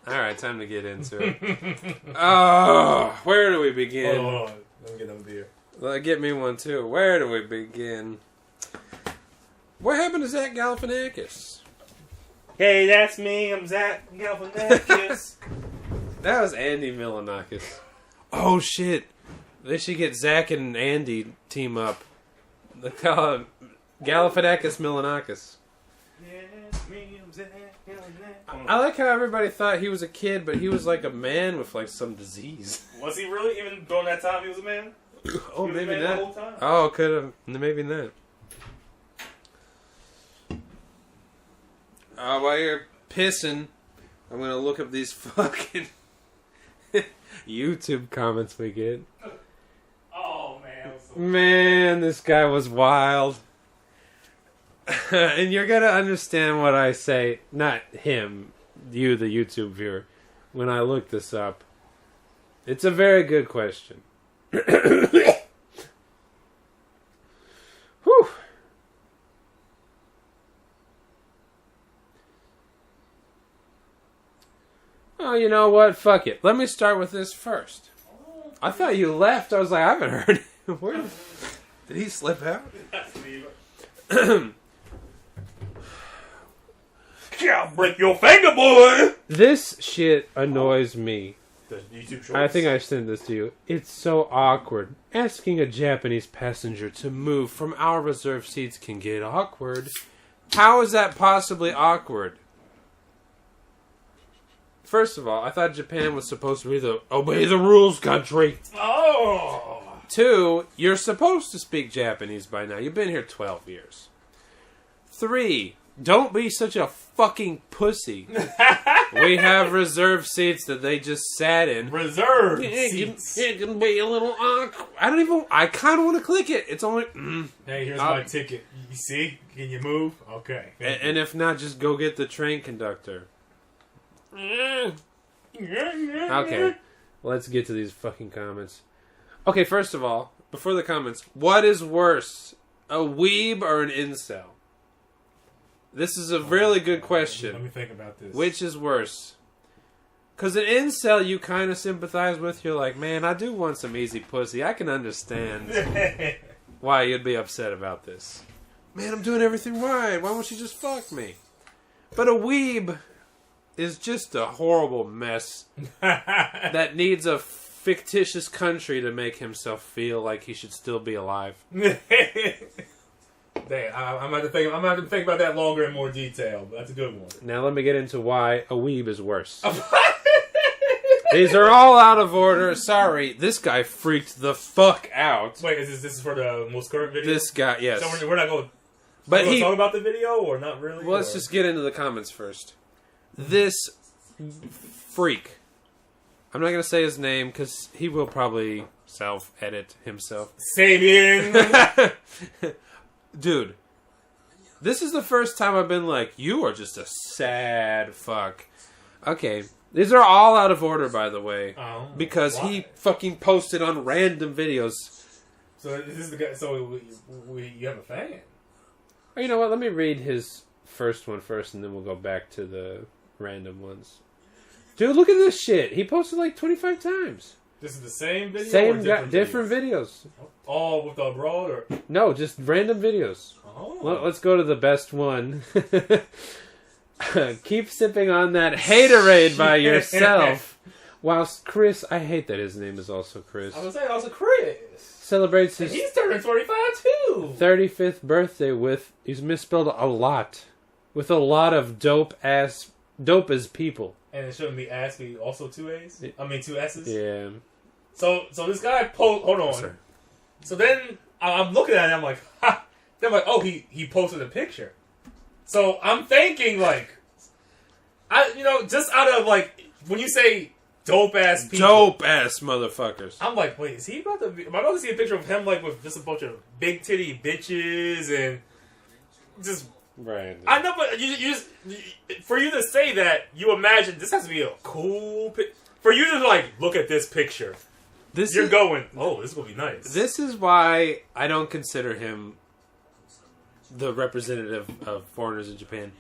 Alright, time to get into it. Oh, where do we begin? Hold on. Let me get another beer. Get me one too. Where do we begin? What happened to Zach Galifianakis? Hey, that's me. I'm Zach Galifianakis. That was Andy Milonakis. Oh shit! They should get Zach and Andy team up. They call him Galifianakis Milonakis. I like how everybody thought he was a kid, but he was like a man with like some disease. Was he really? Even during that time, he was a man? Oh, maybe man not. the whole time? Oh, could have. Maybe not. While you're pissing, I'm gonna look up these fucking YouTube comments we get. Oh, man. Man, this guy was wild. And you're gonna understand what I say, not him, you, the YouTube viewer, when I look this up. It's a very good question. Whew. Oh, you know what? Fuck it. Let me start with this first. I thought you left. I was like, I haven't heard him. Where did he slip out? Yeah, break your finger, boy! This shit annoys me. The YouTube shorts. I think I sent this to you. It's so awkward. Asking a Japanese passenger to move from our reserved seats can get awkward. How is that possibly awkward? First of all, I thought Japan was supposed to be the obey the rules country. Oh! 2, you're supposed to speak Japanese by now. You've been here 12 years. 3, don't be such a fucking pussy. We have reserved seats that they just sat in. Reserved seats. It can be a little awkward. I kind of want to click it. It's only... Hey, here's my ticket. You see? Can you move? Okay. And if not, just go get the train conductor. Okay, let's get to these fucking comments. Okay, first of all, before the comments, what is worse, a weeb or an incel? This is a really good question. Let me think about this. Which is worse? Because an incel you kind of sympathize with. You're like, man, I do want some easy pussy. I can understand why you'd be upset about this. Man, I'm doing everything right. Why won't you just fuck me? But a weeb is just a horrible mess that needs a fictitious country to make himself feel like he should still be alive. Dang, I'm going to think about that longer in more detail, but that's a good one. Now let me get into why a weeb is worse. These are all out of order. Sorry, this guy freaked the fuck out. Wait, is this for the most current video? This guy, yes. So we're not going but to talk about the video, or not really? Well, let's just get into the comments first. This freak. I'm not going to say his name because he will probably self-edit himself. Sabian! Dude, this is the first time I've been like, you are just a sad fuck. Okay, these are all out of order, by the way. Oh, because why? he fucking posted on random videos. So this is the guy. So you have a fan? Oh, you know what? Let me read his first one first, and then we'll go back to the random ones. Dude, look at this shit. He posted like 25 times. This is the same video? Same or guy, different videos. All with the abroad? Or? No, just random videos. Oh. Let's go to the best one. Keep sipping on that haterade by yourself. Whilst Chris, I hate that his name is also Chris. I was saying also Chris. Celebrates his He's turning 25 too. 35th birthday with, he's misspelled a lot. With a lot of dope as people. And it shouldn't be ass, be also 2 A's? I mean 2 S's? Yeah. So this guy hold on. Sorry. So then I'm looking at it, I'm like, ha! Then I'm like, oh, he posted a picture. So I'm thinking like, just out of like, when you say dope ass people. Dope ass motherfuckers. I'm like, wait, am I about to see a picture of him like with just a bunch of big titty bitches and just... Right. I know, but you just, for you to say that, you imagine this has to be a cool picture. For you to like, look at this picture. You're going, oh, this is going to be nice. This is why I don't consider him the representative of foreigners in Japan.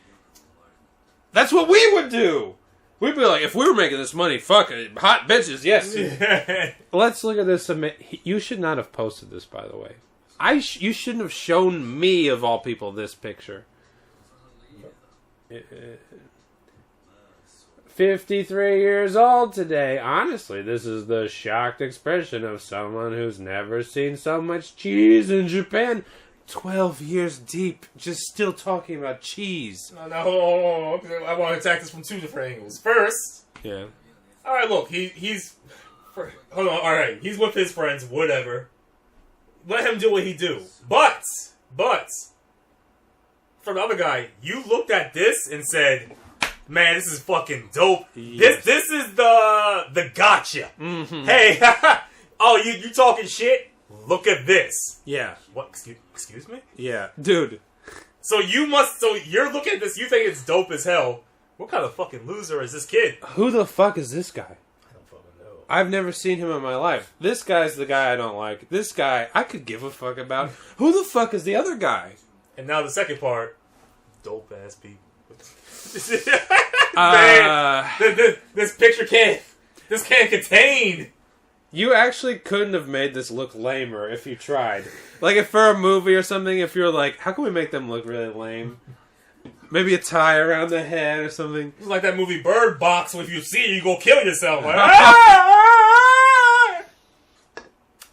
That's what we would do! We'd be like, if we were making this money, fuck it, hot bitches, yes. Let's look at this. You should not have posted this, by the way. You shouldn't have shown me, of all people, this picture. 53 years old today. Honestly, this is the shocked expression of someone who's never seen so much cheese in Japan. 12 years deep, just still talking about cheese. No, I want to attack this from two different angles. First, yeah. All right, look, he's hold on. All right, he's with his friends, whatever. Let him do what he do. But for the other guy, you looked at this and said, "Man, this is fucking dope. Yes. This is the gotcha. Mm-hmm. Hey, oh, you talking shit? Look at this. Yeah. What? Excuse me? Yeah, dude. So you're looking at this. You think it's dope as hell. What kind of fucking loser is this kid? Who the fuck is this guy? I don't fucking know. I've never seen him in my life. This guy's the guy I don't like. This guy I could give a fuck about. Who the fuck is the other guy? And now the second part, dope ass people. Man, this picture can't contain. You actually couldn't have made this look lamer if you tried. Like, if for a movie or something, if you're like, how can we make them look really lame? Maybe a tie around the head or something. It's like that movie Bird Box, if you see it, you go kill yourself. Like,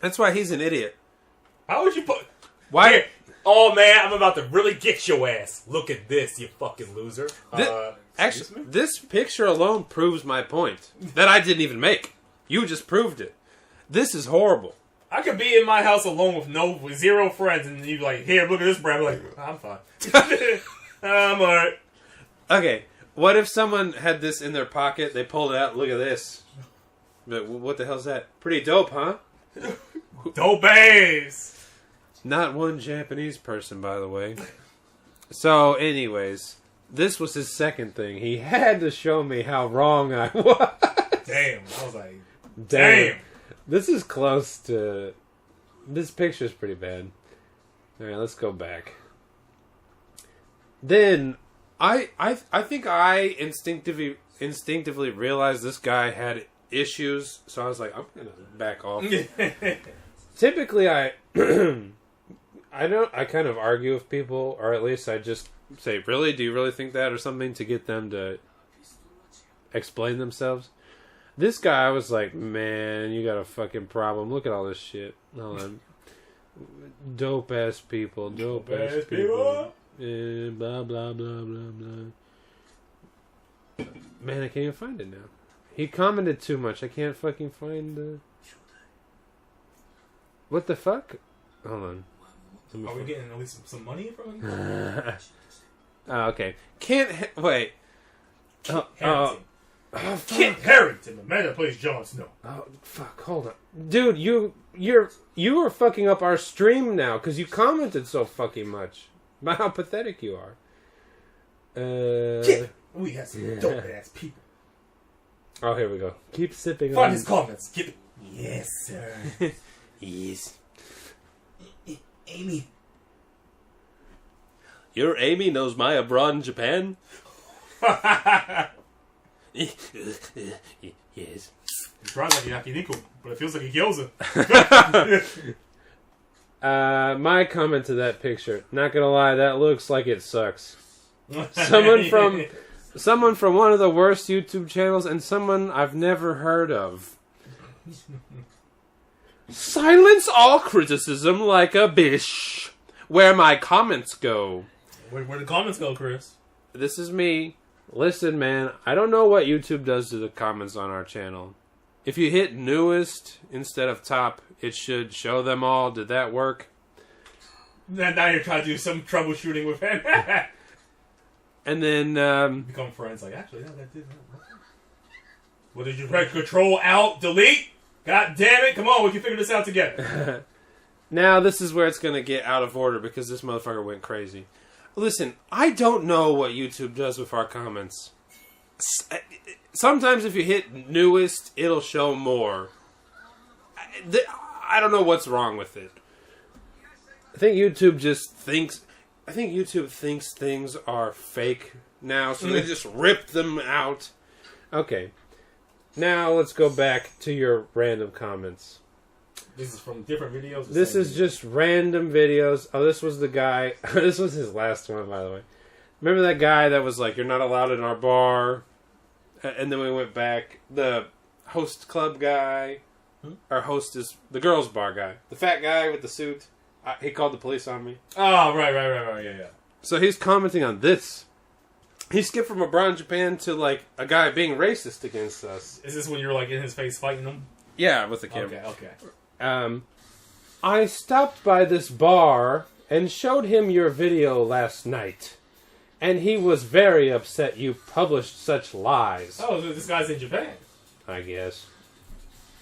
That's why he's an idiot. How would you put... Why? Here. Oh, man, I'm about to really get your ass. Look at this, you fucking loser. Actually, this picture alone proves my point. That I didn't even make. You just proved it. This is horrible. I could be in my house alone with zero friends, and you're like, here, look at this, Brad. I'm like, I'm fine. I'm alright. Okay, what if someone had this in their pocket, they pulled it out, look at this. But what the hell's that? Pretty dope, huh? Dope ass! Not one Japanese person, by the way. So, anyways, this was his second thing. He had to show me how wrong I was. Damn, I was like, damn. This is close to... This picture's pretty bad. Alright, let's go back. Then, I think I instinctively realized this guy had issues, so I was like, I'm gonna back off. Typically, I kind of argue with people, or at least I just say, really? Do you really think that? Or something to get them to explain themselves. This guy, I was like, man, you got a fucking problem. Look at all this shit. Hold on. Dope ass people. Dope ass people. Blah, blah, blah, blah, blah. Man, I can't even find it now. He commented too much. I can't fucking find the... What the fuck? Hold on. Are we getting at least some money from him? Okay. Wait. Kit Harington, the man that plays Jon Snow. Oh, fuck, hold on. Dude, you are fucking up our stream now, because you commented so fucking much about how pathetic you are. We have some dope-ass people. Oh, here we go. Keep sipping Find on... his comments. Yes, sir. Yes. Amy. Your Amy knows my abroad in Japan? Yes. He tries like a yakiniku, but it feels like a gyoza. My comment to that picture. Not gonna lie, that looks like it sucks. Someone from one of the worst YouTube channels, and someone I've never heard of. Silence all criticism like a bish. Where my comments go. Where the comments go, Chris? This is me. Listen, man, I don't know what YouTube does to the comments on our channel. If you hit newest instead of top, it should show them all. Did that work? Now you're trying to do some troubleshooting with him. And then... become friends. Like, actually, no, that did not work. What did you press? Control, Alt, Delete? God damn it. Come on, we can figure this out together. Now, this is where it's going to get out of order because this motherfucker went crazy. Listen, I don't know what YouTube does with our comments. Sometimes if you hit newest, it'll show more. I don't know what's wrong with it. I think YouTube thinks things are fake now, so they just rip them out. Okay. Now let's go back to your random comments. This is from different videos? This is just random videos. Oh, this was the guy. This was his last one, by the way. Remember that guy that was like, you're not allowed in our bar? And then we went back. The host club guy. Our host is the girls' bar guy. The fat guy with the suit. He called the police on me. Oh, right. Yeah. So he's commenting on this. He skipped from abroad Japan to, like, a guy being racist against us. Is this when you were, like, in his face fighting him? Yeah, with the camera. Okay. I stopped by this bar and showed him your video last night. And he was very upset you published such lies. Oh, this guy's in Japan. I guess.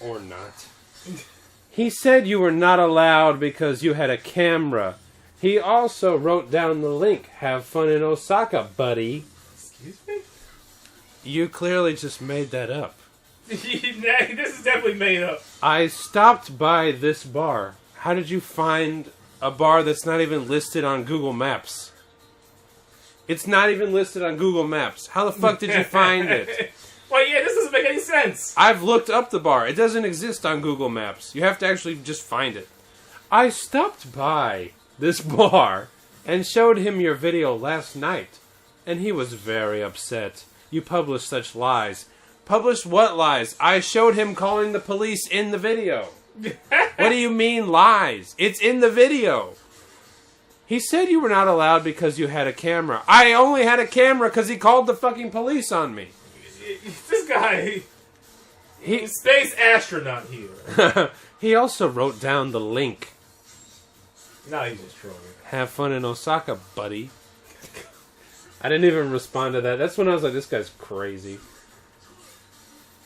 Or not. He said you were not allowed because you had a camera. He also wrote down the link. Have fun in Osaka, buddy. Excuse me? You clearly just made that up. This is definitely made up. I stopped by this bar. How did you find a bar that's not even listed on Google Maps? It's not even listed on Google Maps. How the fuck did you find it? Well, yeah, this doesn't make any sense. I've looked up the bar. It doesn't exist on Google Maps. You have to actually just find it. I stopped by this bar and showed him your video last night, and he was very upset. You published such lies. Published what lies? I showed him calling the police in the video. What do you mean lies? It's in the video. He said you were not allowed because you had a camera. I only had a camera because he called the fucking police on me. This guy... He's space astronaut here. He also wrote down the link. No, he's just trolling. Have fun in Osaka, buddy. I didn't even respond to that. That's when I was like, this guy's crazy.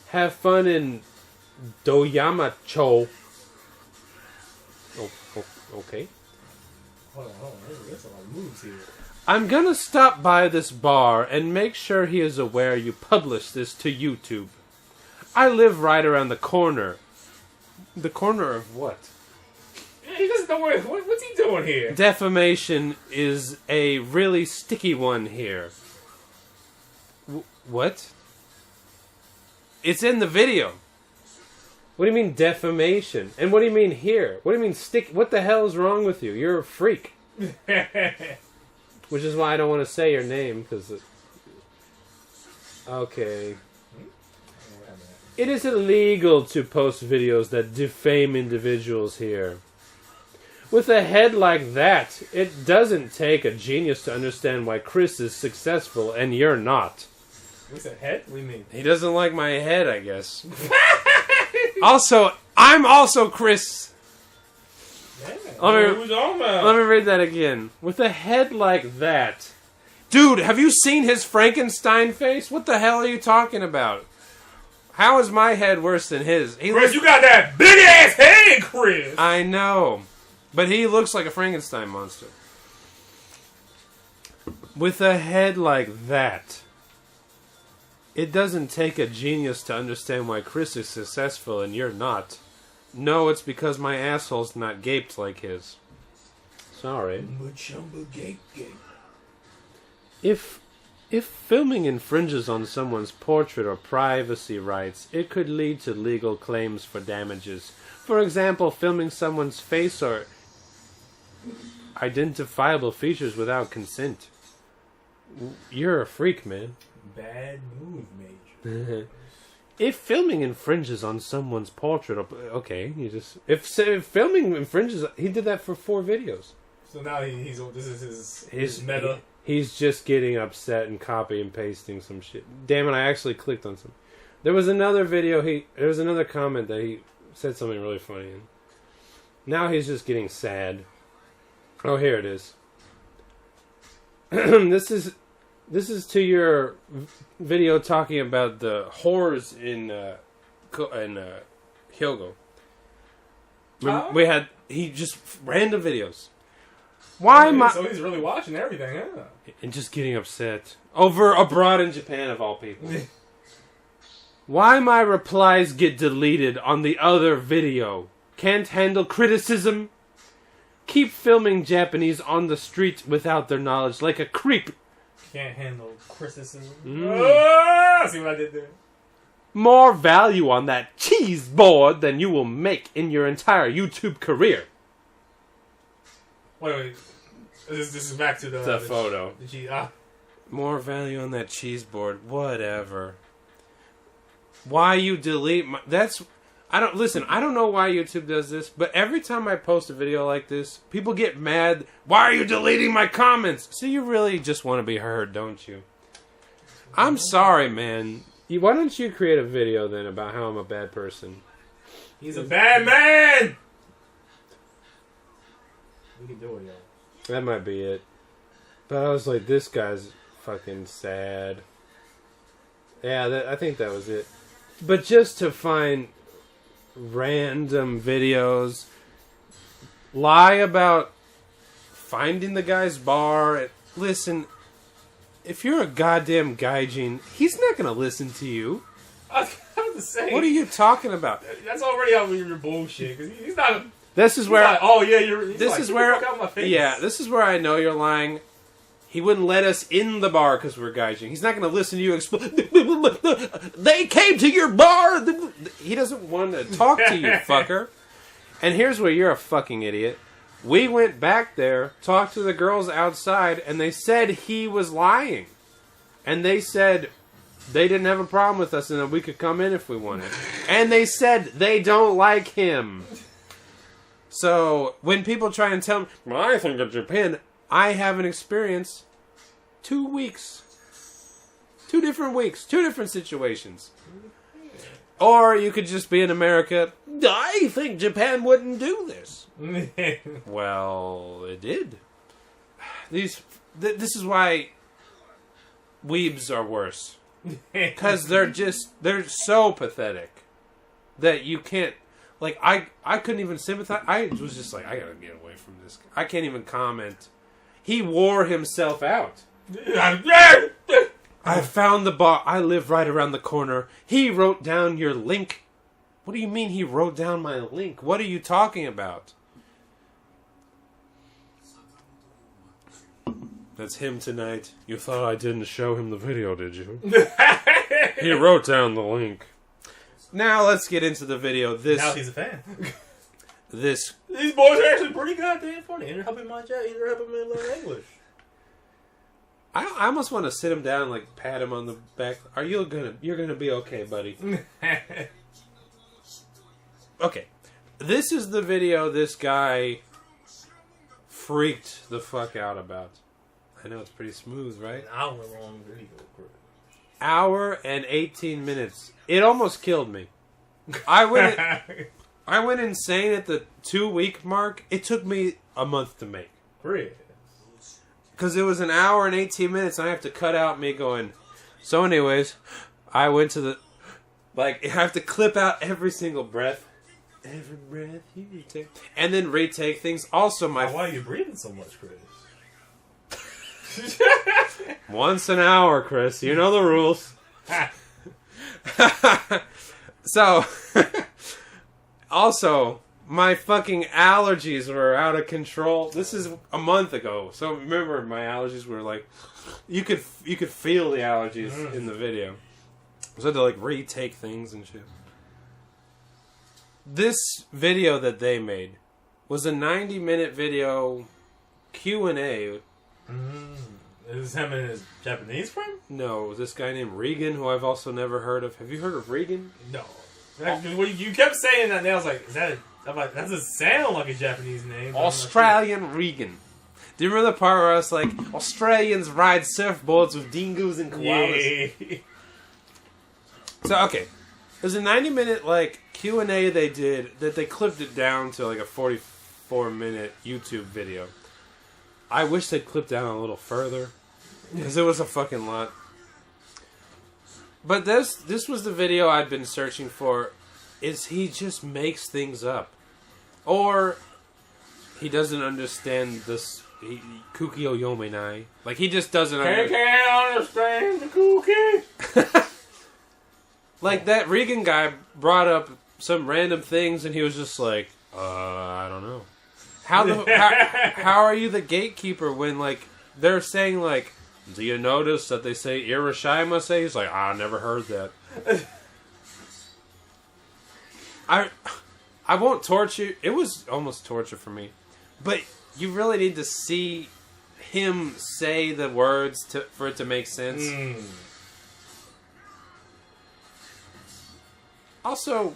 Have fun in Doyamacho. Oh, okay. Hold on. There's a lot of moves here. I'm gonna stop by this bar and make sure he is aware you publish this to YouTube. I live right around the corner. The corner of what? He doesn't know what's he doing here? Defamation is a really sticky one here. What? It's in the video. What do you mean defamation? And what do you mean here? What do you mean stick? What the hell is wrong with you? You're a freak. Which is why I don't want to say your name, because... Okay. It is illegal to post videos that defame individuals here. With a head like that, it doesn't take a genius to understand why Chris is successful and you're not. What's that head? What do you mean? He doesn't like my head, I guess. Also, I'm also Chris. Let me read that again. With a head like that. Dude, have you seen his Frankenstein face? What the hell are you talking about? How is my head worse than his? Chris, you got that big ass head, Chris! I know. But he looks like a Frankenstein monster. With a head like that. It doesn't take a genius to understand why Chris is successful and you're not. No, it's because my asshole's not gaped like his. Sorry. If filming infringes on someone's portrait or privacy rights, it could lead to legal claims for damages. For example, filming someone's face or identifiable features without consent. You're a freak, man. Bad move, Major. If filming infringes on someone's portrait, if filming infringes, he did that for 4 videos. So now this is his meta. He's just getting upset and copy and pasting some shit. Damn it! I actually clicked on some. There was another video. There was another comment that he said something really funny, and now he's just getting sad. Oh, here it is. This is to your video talking about the whores in Hyogo. We had just random videos. So he's really watching everything, huh? And just getting upset over abroad in Japan of all people. Why my replies get deleted on the other video? Can't handle criticism? Keep filming Japanese on the street without their knowledge like a creep. Can't handle criticism. Mm. See what I did there? more value on that cheese board than you will make in your entire YouTube career. Wait. This is back to the photo. More value on that cheese board. Whatever. Why you delete my... I don't know why YouTube does this, but every time I post a video like this, people get mad. Why are you deleting my comments? So you really just want to be heard, don't you? I'm sorry, man. Why don't you create a video then about how I'm a bad person? He's a bad man! We can do it, y'all. That might be it. But I was like, this guy's fucking sad. Yeah, I think that was it. But just to find random videos, lie about finding the guy's bar. Listen, if you're a goddamn gaijin, he's not going to listen to you. I was the same. What are you talking about? That's already out with your bullshit. Cause he's not... This is where... Like, oh, yeah, you're... This like, is where... Yeah, this is where I know you're lying. He wouldn't let us in the bar because we're gaijin. He's not going to listen to you explain... They came to your bar! He doesn't want to talk to you, fucker. And here's where you're a fucking idiot. We went back there, talked to the girls outside, and they said he was lying. And they said they didn't have a problem with us and that we could come in if we wanted. And they said they don't like him. So, when people try and tell me, well, I think of Japan, I have an experience. 2 weeks. 2 different weeks. 2 different situations. Or you could just be in America, I think Japan wouldn't do this. Well, it did. This is why weebs are worse. Because they're so pathetic that you can't... Like, I couldn't even sympathize. I was just like, I gotta get away from this. I can't even comment. He wore himself out. I found the bar. I live right around the corner. He wrote down your link. What do you mean he wrote down my link? What are you talking about? That's him tonight. You thought I didn't show him the video, did you? He wrote down the link. Now let's get into the video. Now he's a fan. These boys are actually pretty goddamn funny. They're helping my chat. They're helping me learn English. I almost want to sit him down and like pat him on the back. You're gonna be okay, buddy. Okay, this is the video this guy freaked the fuck out about. I know it's pretty smooth, right? An hour long video. Hour and 18 minutes. It almost killed me. I went insane at the 2-week mark. It took me a month to make. Really? Because it was an hour and 18 minutes, and I have to cut out me going. So, anyways, I went to the... Like, I have to clip out every single breath. Every breath you take. And then retake things. Also, why are you breathing so much, Chris? Once an hour, Chris. You know the rules. So, also, my fucking allergies were out of control. This is a month ago. So remember, my allergies were like, you could feel the allergies in the video. So I had to like retake things and shit. This video that they made was a 90-minute video Q&A. Is this him and his Japanese friend? No, this guy named Regan, who I've also never heard of. Have you heard of Regan? No. You kept saying that, and I was like, is that a... I'm like, that doesn't sound like a Japanese name. Australian Regan. Do you remember the part where I was like, Australians ride surfboards with dingoes and koalas? Yeah. So, okay. It was a 90-minute, like, Q&A they did, that they clipped it down to, like, a 44-minute YouTube video. I wish they'd clipped down a little further, because it was a fucking lot. But this was the video I'd been searching for. Is he just makes things up, or he doesn't understand this Kukio Yomenai? Like he just doesn't. Can't understand the cookie. Like that Regan guy brought up some random things, and he was just like, I don't know. How are you the gatekeeper when like they're saying like, do you notice that they say Irashima? He's like, I never heard that. I won't torture. It was almost torture for me, but you really need to see him say the words for it to make sense. Also,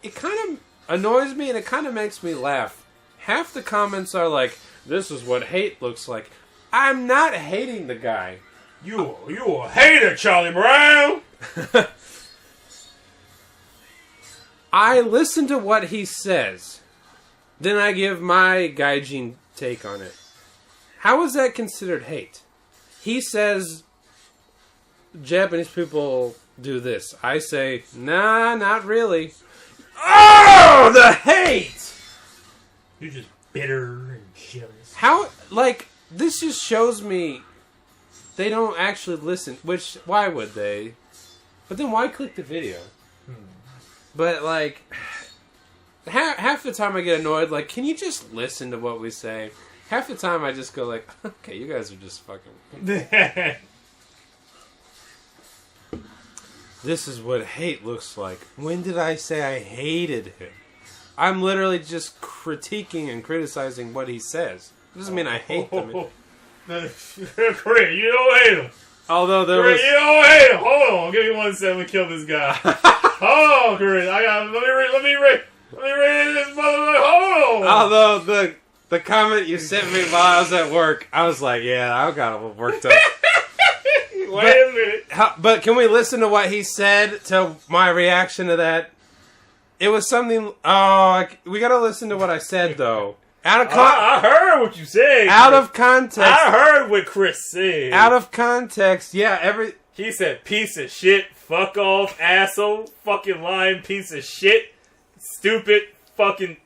it kind of annoys me and it kind of makes me laugh. Half the comments are like, "This is what hate looks like." I'm not hating the guy. You a hater, Charlie Brown. I listen to what he says. Then I give my gaijin take on it. How is that considered hate? He says Japanese people do this. I say, nah, not really. Oh, the hate! You're just bitter and jealous. How, like, this just shows me they don't actually listen. Which, why would they? But then why click the video? But, like, half the time I get annoyed, like, can you just listen to what we say? Half the time I just go like, okay, you guys are just fucking... This is what hate looks like. When did I say I hated him? I'm literally just critiquing and criticizing what he says. It doesn't mean I hate them. Chris, you don't hate him. Although there Chris, was... you don't hate him. Hold on, give me 1 second to kill this guy. Hold on, Chris. Let me read this motherfucker. Hold on. Although the comment you sent me while I was at work, I was like, yeah, I got worked up. Wait a minute. But can we listen to what he said to my reaction to that? It was something... Oh, we gotta listen to what I said, though. I heard what you said. Out of context. I heard what Chris said. Out of context, yeah, He said, piece of shit, fuck off, asshole, fucking lying piece of shit, stupid, fucking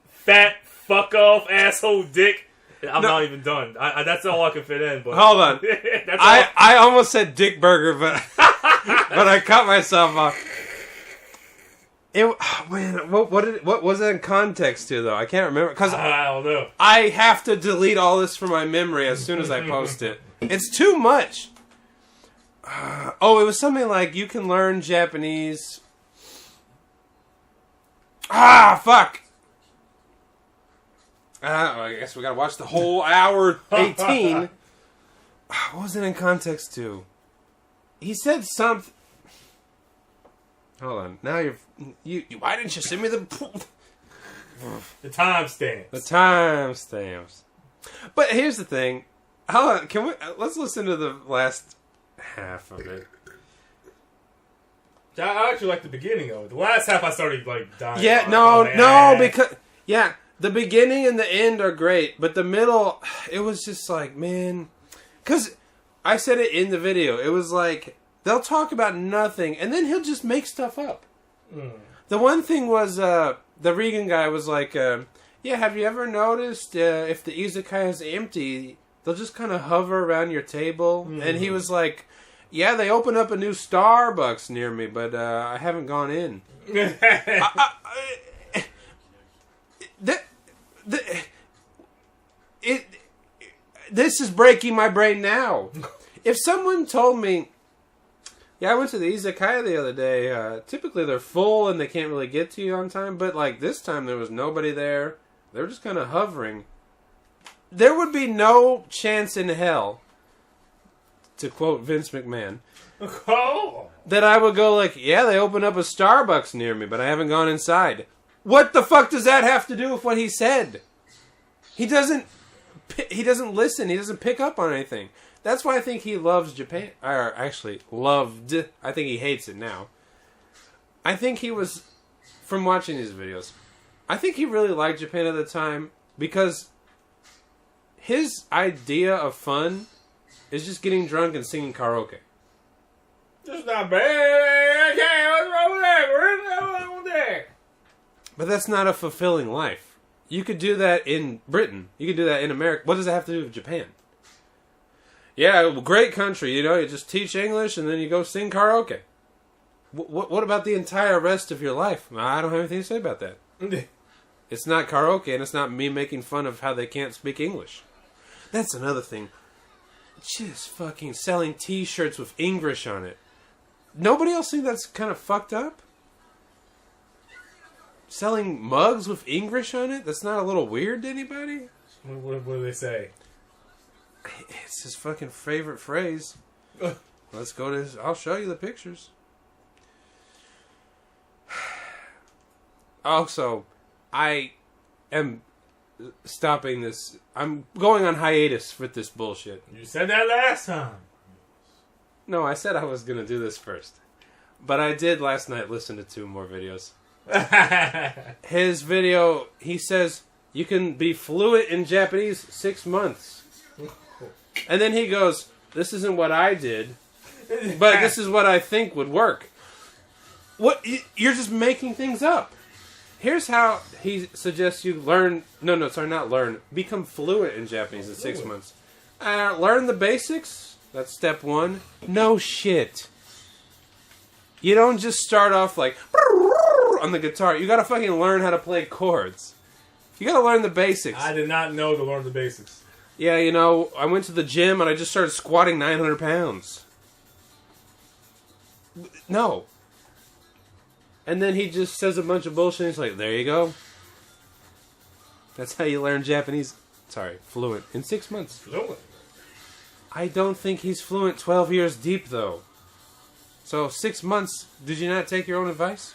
fat, fuck off, asshole, dick. I'm not even done. That's all I can fit in. But hold on. I almost said dick burger, but but I cut myself off. What was it in context to, though? I can't remember. Because I don't know. I have to delete all this from my memory as soon as I post it. It's too much. It was something like, you can learn Japanese. Fuck. I guess we gotta watch the whole hour 18. What was it in context to? He said something. Hold on. Now you why didn't you send me the timestamps? The timestamps. But here's the thing. Hold on. Let's listen to the last half of it. I actually like the beginning of it. The last half I started like dying. Yeah, because the beginning and the end are great, but the middle, it was just like, man, because I said it in the video. It was like, they'll talk about nothing, and then he'll just make stuff up. The one thing was, the Regan guy was like, yeah, have you ever noticed if the izakaya is empty, they'll just kind of hover around your table? And he was like, yeah, they opened up a new Starbucks near me, but I haven't gone in. This is breaking my brain now. If someone told me, yeah, I went to the izakaya the other day. Typically they're full and they can't really get to you on time, but like this time there was nobody there. They were just kind of hovering. There would be no chance in hell, to quote Vince McMahon, that I would go like, yeah, they opened up a Starbucks near me, but I haven't gone inside. What the fuck does that have to do with what he said? He doesn't listen. He doesn't pick up on anything. That's why I think he loves Japan. Or actually, loved. I think he hates it now. I think he was, from watching these videos, I think he really liked Japan at the time because his idea of fun is just getting drunk and singing karaoke. That's not bad. Okay, what's wrong with that? What's wrong with that? But that's not a fulfilling life. You could do that in Britain. You could do that in America. What does it have to do with Japan? Yeah, great country. You know, you just teach English and then you go sing karaoke. What about the entire rest of your life? I don't have anything to say about that. It's not karaoke and it's not me making fun of how they can't speak English. That's another thing. Just fucking selling t-shirts with English on it. Nobody else think that's kind of fucked up? selling mugs with English on it? That's not a little weird to anybody? What do they say? It's his fucking favorite phrase. Let's go to his... I'll show you the pictures. Also, I am stopping this. I'm going on hiatus with this bullshit. You said that last time. No, I said I was going to do this first. But I did last night listen to 2 more videos. His video, he says, you can be fluent in Japanese 6 months. And then he goes, this isn't what I did, but this is what I think would work. What? You're just making things up. Here's how he suggests you learn... No, sorry, not learn. Become fluent in Japanese in 6 months. Learn the basics. That's step 1. No shit. You don't just start off like... on the guitar. You gotta fucking learn how to play chords. You gotta learn the basics. I did not know to learn the basics. Yeah, you know, I went to the gym and I just started squatting 900 pounds. No. And then he just says a bunch of bullshit. He's like, there you go. That's how you learn Japanese. Sorry, fluent. In 6 months. Fluent? I don't think he's fluent 12 years deep, though. So, 6 months, did you not take your own advice?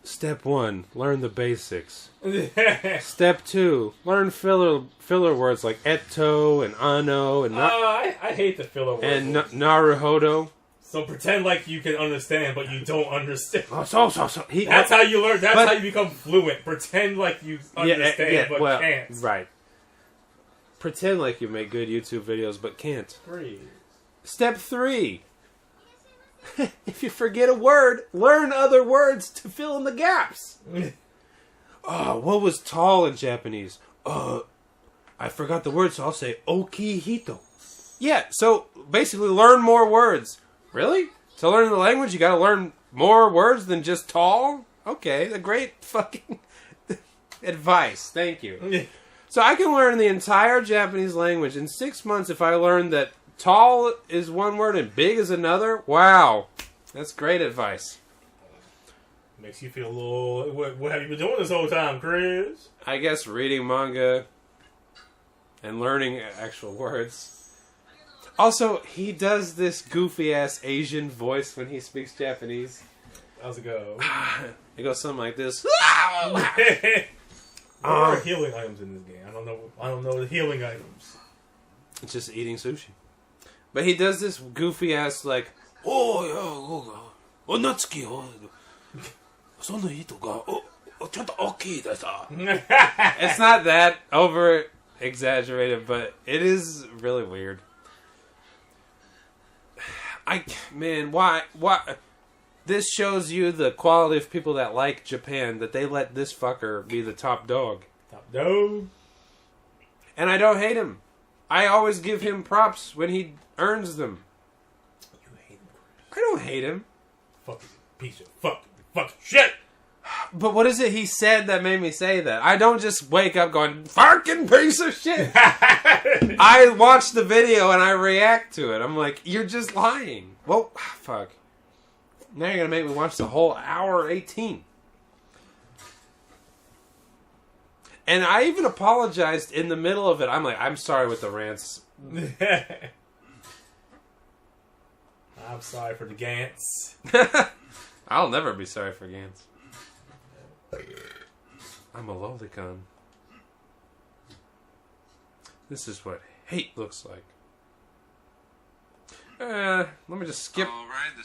Step 1, learn the basics. Step 2, learn filler words like eto and ano and I hate the filler words. And naruhodo. So pretend like you can understand, but you don't understand. So. That's how you learn. That's how you become fluent. Pretend like you understand, but can't. Right. Pretend like you make good YouTube videos, but can't. 3. Step 3. If you forget a word, learn other words to fill in the gaps. What was tall in Japanese? I forgot the word, so I'll say okihito. Yeah, so basically learn more words. Really? To learn the language, you gotta learn more words than just tall? Okay, a great fucking advice. Thank you. So I can learn the entire Japanese language in 6 months if I learn that tall is one word and big is another. Wow. That's great advice. Makes you feel a little... What have you been doing this whole time, Chris? I guess reading manga and learning actual words. Also, he does this goofy-ass Asian voice when he speaks Japanese. How's it go? It goes something like this. There are healing items in this game. I don't know the healing items. It's just eating sushi. But he does this goofy ass like, Natsuki, it's not that over exaggerated, but it is really weird. Why? This shows you the quality of people that like Japan, that they let this fucker be the top dog. Top dog. And I don't hate him. I always give him props when he earns them. You hate him, Chris. I don't hate him. Fucking piece of fucking shit. But what is it he said that made me say that? I don't just wake up going, fucking piece of shit. I watch the video and I react to it. I'm like, you're just lying. Well, fuck. Now you're going to make me watch the whole hour 18. And I even apologized in the middle of it. I'm like, I'm sorry with the rants. I'm sorry for the Gants. I'll never be sorry for Gans. I'm a lolicon. This is what hate looks like. Let me just skip.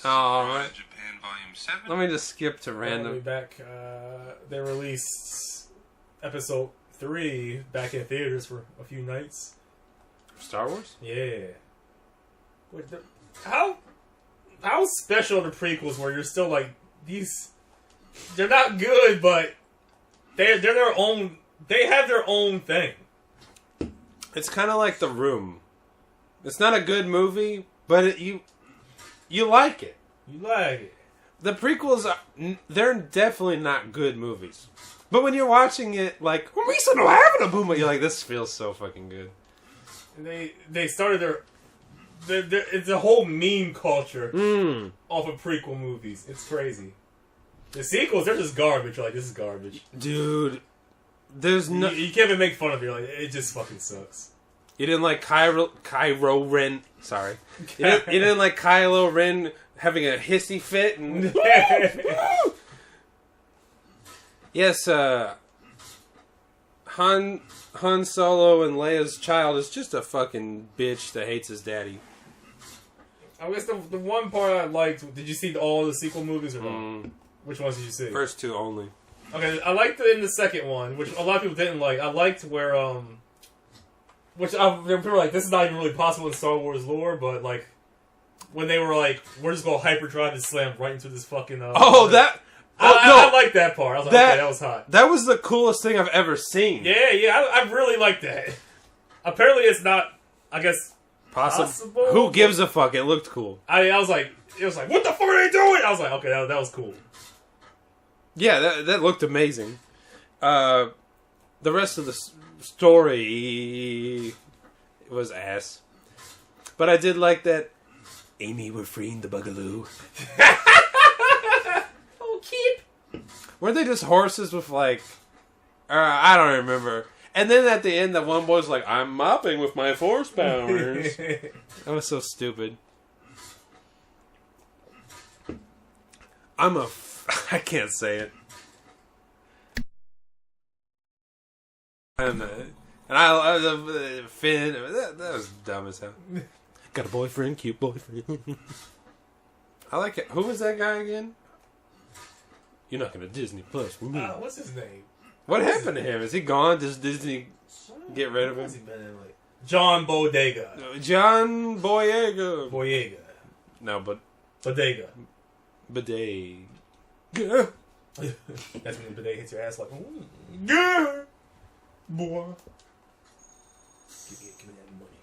Alright. Japan Volume 7. Let me just skip to random. We'll be back. They released episode 3 back in theaters for a few nights. Star Wars? Yeah. How special are the prequels where you're still like, these... They're not good, but they're their own... They have their own thing. It's kind of like The Room. It's not a good movie, but you like it. You like it. The prequels, they're definitely not good movies. But when you're watching it, like, you're like, this feels so fucking good. And they started it's a whole meme culture Mm. off of prequel movies. It's crazy. The sequels, they're just garbage. You're like, this is garbage. Dude, there's no... You can't even make fun of it. You're like, it just fucking sucks. You didn't like Kylo Ren... Sorry. You didn't like Kylo Ren having a hissy fit and... Yes, Han Solo and Leia's child is just a fucking bitch that hates his daddy. I guess the one part I liked... Did you see all the sequel movies or not? Which ones did you see? First two only. Okay, I liked it in the second one, which a lot of people didn't like. I liked where, people were like, this is not even really possible in Star Wars lore, but, like, when they were like, we're just going to hyperdrive and slam right into this fucking, I liked that part. I was like, okay, that was hot. That was the coolest thing I've ever seen. Yeah, I really liked that. Apparently it's not, I guess, possible. Who gives a fuck? It looked cool. I was like, it was like, what the fuck are they doing? I was like, okay, that was cool. Yeah, that looked amazing. The rest of the story was ass. But I did like that Amy, we're freeing the Bugaloo. Oh, kid. Weren't they just horses with like... I don't remember. And then at the end, that one boy's like, I'm mopping with my force powers. That was so stupid. I can't say it. And I Finn. That was dumb as hell. Got a boyfriend, cute boyfriend. I like it. Who was that guy again? You're not gonna Disney Plus with me. What's his name? What happened to him? Is he gone? Does Disney get rid of him? What's he been in, like? John Bodega. John Boyega. Boyega. No, but Bodega. Bidet. That's when the bidet hits your ass like, yeah, boy. Give me that money.